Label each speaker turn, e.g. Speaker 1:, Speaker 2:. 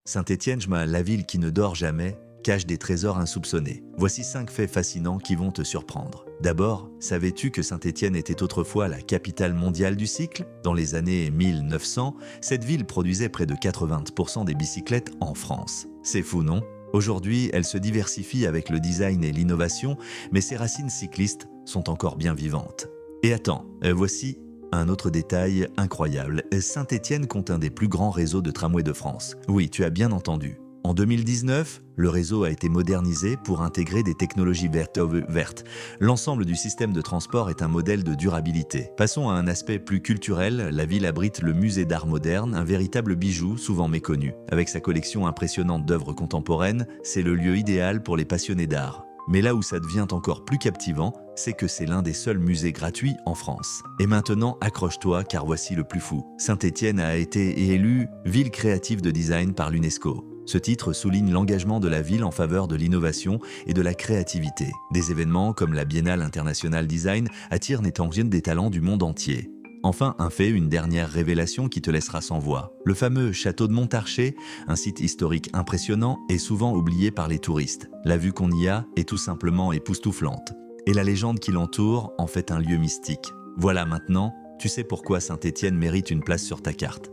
Speaker 1: Saint-Étienne, la ville qui ne dort jamais, cache des trésors insoupçonnés. Voici 5 faits fascinants qui vont te surprendre. D'abord, savais-tu que Saint-Étienne était autrefois la capitale mondiale du cycle? Dans les années 1900, cette ville produisait près de 80% des bicyclettes en France. C'est fou, non? Aujourd'hui, elle se diversifie avec le design et l'innovation, mais ses racines cyclistes sont encore bien vivantes. Et attends, voici un autre détail incroyable. Saint-Étienne compte un des plus grands réseaux de tramways de France. Oui, tu as bien entendu. En 2019, le réseau a été modernisé pour intégrer des technologies vertes. L'ensemble du système de transport est un modèle de durabilité. Passons à un aspect plus culturel. La ville abrite le musée d'art moderne, un véritable bijou souvent méconnu. Avec sa collection impressionnante d'œuvres contemporaines, c'est le lieu idéal pour les passionnés d'art. Mais là où ça devient encore plus captivant, c'est que c'est l'un des seuls musées gratuits en France. Et maintenant, accroche-toi car voici le plus fou. Saint-Étienne a été élue ville créative de design par l'UNESCO. Ce titre souligne l'engagement de la ville en faveur de l'innovation et de la créativité. Des événements comme la Biennale internationale design attirent des talents du monde entier. Enfin, une dernière révélation qui te laissera sans voix. Le fameux château de Montarcher, un site historique impressionnant, est souvent oublié par les touristes. La vue qu'on y a est tout simplement époustouflante. Et la légende qui l'entoure en fait un lieu mystique. Voilà maintenant, tu sais pourquoi Saint-Étienne mérite une place sur ta carte.